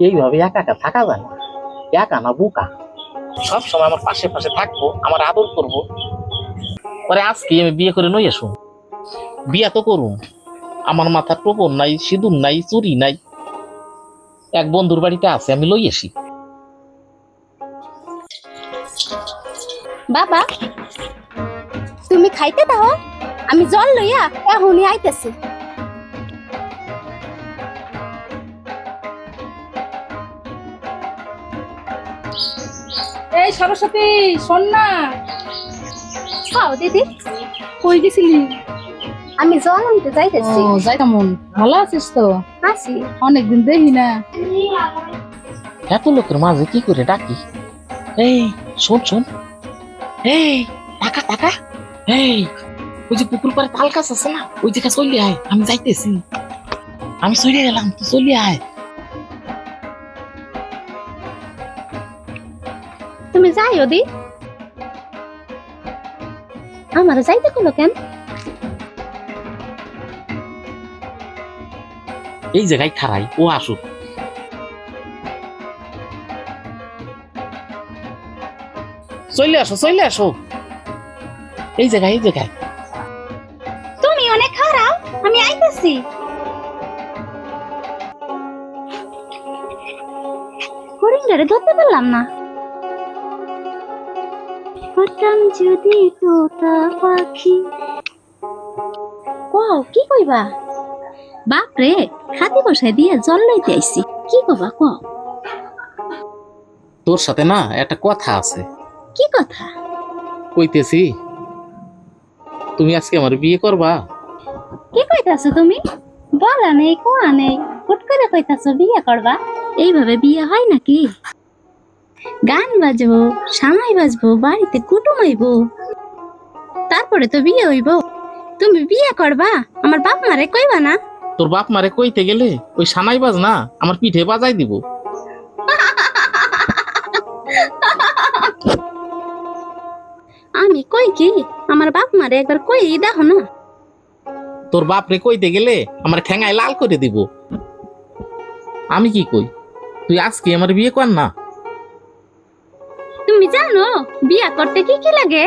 এইভাবে একা একা থাকা যায় না, একা না বোকা, সব সময় আমার পাশে পাশে থাকবো, আমার আদর করবো। পরে আজকে আমি বিয়ে করে নই আসুন, বিয়া তো করুন, আমার মাথার টোপর নাই, সিঁদুর নাই, চুরি নাই, এক বন্ধুর বাড়িতে আছে, আমি লই আসি। বাবা, তুমি খাইতে দাও, আমি জল লইয়া এখনই আইতেছি। এই সরস্বতী, শোন না। খাও দিদি। কই গেছিলি? আমি জল আনতে যাইতেছি। যাই কেমন, ভালো আছিস তো? আসি। অনেকদিন দেখি না। এত লোকের মাঝে কি করে ডাকি? এই শোন শোন, এই টাকা টাকা, এই ওই যে পুকুর পাড়ে তাল গাছ আছে না, ওই জায়গা চলে আয়, আমি যাইতেছি, আমি চলে গেলাম, তুই চলে আয়। তুমি যাইও দি। আমার যাইতে কলো কেন? এই জায়গায় খারাই, ও আসুক। চলে আসো চলে আসো, এই জায়গায় এই জায়গায়। তুমি অনেক খারাপ, আমি আইতেছি। হরিণটারে ধরতে পারলাম না। হঠাৎ যদি তোতা পাখি। কও কি কইবা? বাপরে, খাতি বসাই দিয়ে জল লইতে আইছি। কি কবা কও? তোর সাথে না একটা কথা আছে। কি কথা? কইতেছি, তুমি আজকে আমার বিয়ে করবা? কি কইতাছো তুমি? বলা নেই কোয়া নেই, হুট করে কইতাছো বিয়ে করবা? এইভাবে বিয়ে হয় নাকি? গান বাজবো, সামাই বাজবো, বাড়িতে কুটুম আইবো, তারপরে তো বিয়ে হইব। তুমি বিয়ে করবা, আমার বাপ মারে কইবা না? তোর বাপ মারে কইতে গেলে ওই সানাই বাজ না আমার পিঠে বাজাই দিব। আমি কই কি, আমার বাপ মারে একবার কই দেখো না। তোর বাপ রে কইতে গেলে আমার ঠ্যাঙায় লাল করে দিব। আমি কি কই, তুই আজকে আমার বিয়ে কর না। তুমি জানো বিয়ে করতে কি কি লাগে?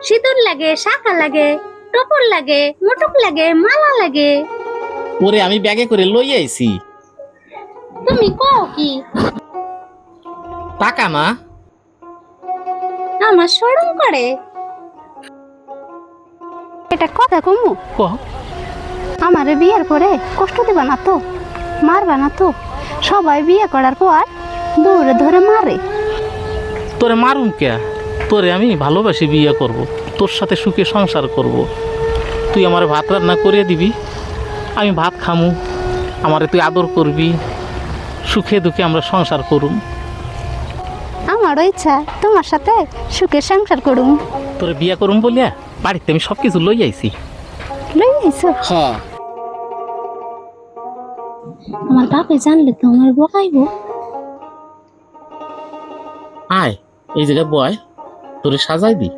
সিঁদুর লাগে, শাখা লাগে, টপর লাগে, মুটুক লাগে, মালা লাগে। ওরে আমি ব্যাগে করে লই আইছি। তুমি কও কি? টাকা না। আমার শরম করে। এটা কথা কমু? ক আমারে বিয়ের পরে কষ্ট দিবা না তো, মারবা না তো? সবাই বিয়ে করার পর বউরে ধরে মারে। তোরে মারুম কে? তোরে আমি ভালোবাসি বিয়ে করব, তোর সাথে সুখে সংসার করব। তুই আমার ভাত রান্না করে দিবি, আমি ভাত খামু, আমারে তুই আদর করবি, সুখে দুঃখে আমরা সংসার করুম। আমারও ইচ্ছা তোমার সাথে সুখে সংসার করুম। তোরে বিয়ে করুম বলিয়া বাড়িতে আমি সবকিছু লই আইছি। লই আইছো? হ্যাঁ। আমার বাপে জানলে তো আমার বকাইবো। আয় এই জায়গায় বয়, তোরে সাজাই দি।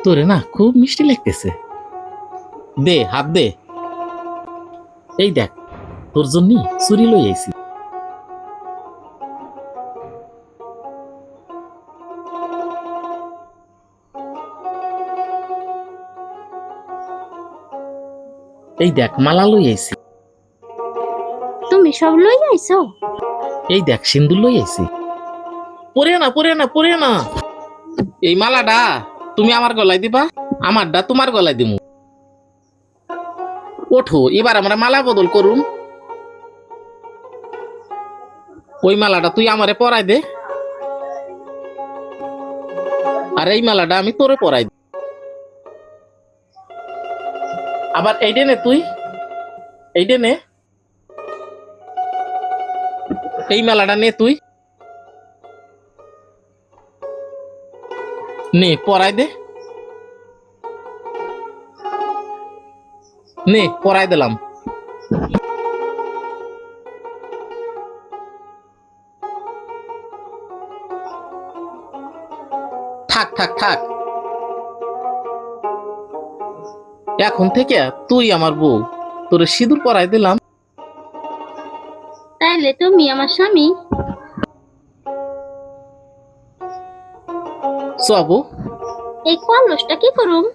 তোরে না খুব মিষ্টি লাগতেছে, দে হাত দে। এই দেখ তোর জন্য চুরি লই আইছি। এই দেখ মালা লই আইছি। তুমি সব লই আইছো? এই দেখ সিন্দুর লই আইছি। পরে না পরে না পরে না, এই মালাটা তুমি আমার গলায় দিবা, আমারটা তোমার গলায় দিমু। ওঠো এবার আমরা মালা বদল করুন। ওই মালাটা তুই আমারে পরাই দে, আর এই মালাটা আমি তোরে পরাই দিই। আবার এইটা নে, তুই এইটা নে, এই মালাটা নে, তুই নে পরাই দে, নে পরাই দিলাম। থাক থাক থাক, এখন থেকে তুই আমার বউ, তোরে সিঁদুর পরাই দিলাম। তাইলে তুমি আমার স্বামী। সবু, এই কলসটা কি করুম?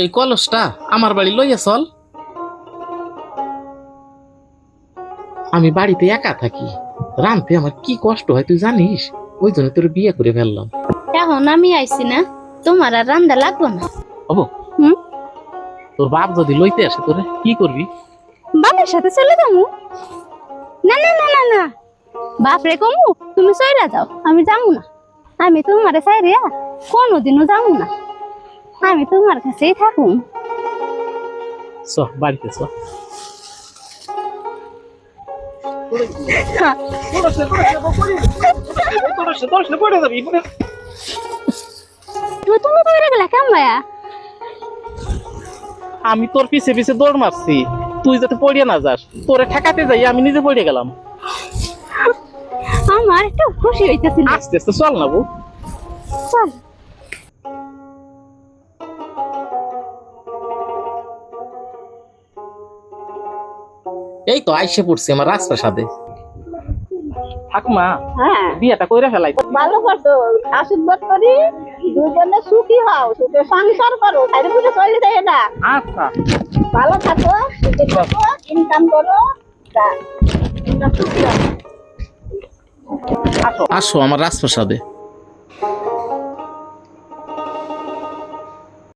এই কলসটা আমার বাড়ি লইয়া চল। আমি বাড়িতে একা থাকি, রানতে আমার কি কষ্ট হয় তুই জানিস, ওই জন্য তোর বিয়ে করে ফেললাম। এখন আমি আইছি না, তোমার আর রান্দা লাগবো না। হবো? হুম? তোর বাপ যদি লইতে আসে তোরে কি করবি? বাপের সাথে চলে যাবো? না না না না না, বাপরে কমু তুমি চলে যাও, আমি যাবো না। আমি তোমারে চাইরিয়া কোনোদিনও যাবো না, আমি তোমার কাছেই থাকুম। চ বাড়িতে চ। তুমি কইরা গেলা কেমন ভাইয়া? আমি তোর পিছে পিছে দৌড় মারছি, তুই যাতে পড়িয়ে না যাস, তোরে ঠেকাতে যাই আমি নিজে পড়ে গেলাম। আমার একটু খুশি হইতেছিল। আস্তে আস্তে চল না বউ। চল। এই তো আইসে পড়ছি আমার রাজপ্রাসাদে। ঠাকুমা, হ্যাঁ বিয়েটা কইরা ফেলাই। ভালো করতো, আশীর্বাদ করি দুজনে সুখী হও, সুখে সংসার করো, বাইরে পুজো চলে যায় না। আচ্ছা, ভালো থাকো, সুখে থাকো, ইনকাম করো, তা তোমরা সুখী হও। আসো আমার রাজপ্রাসাদে।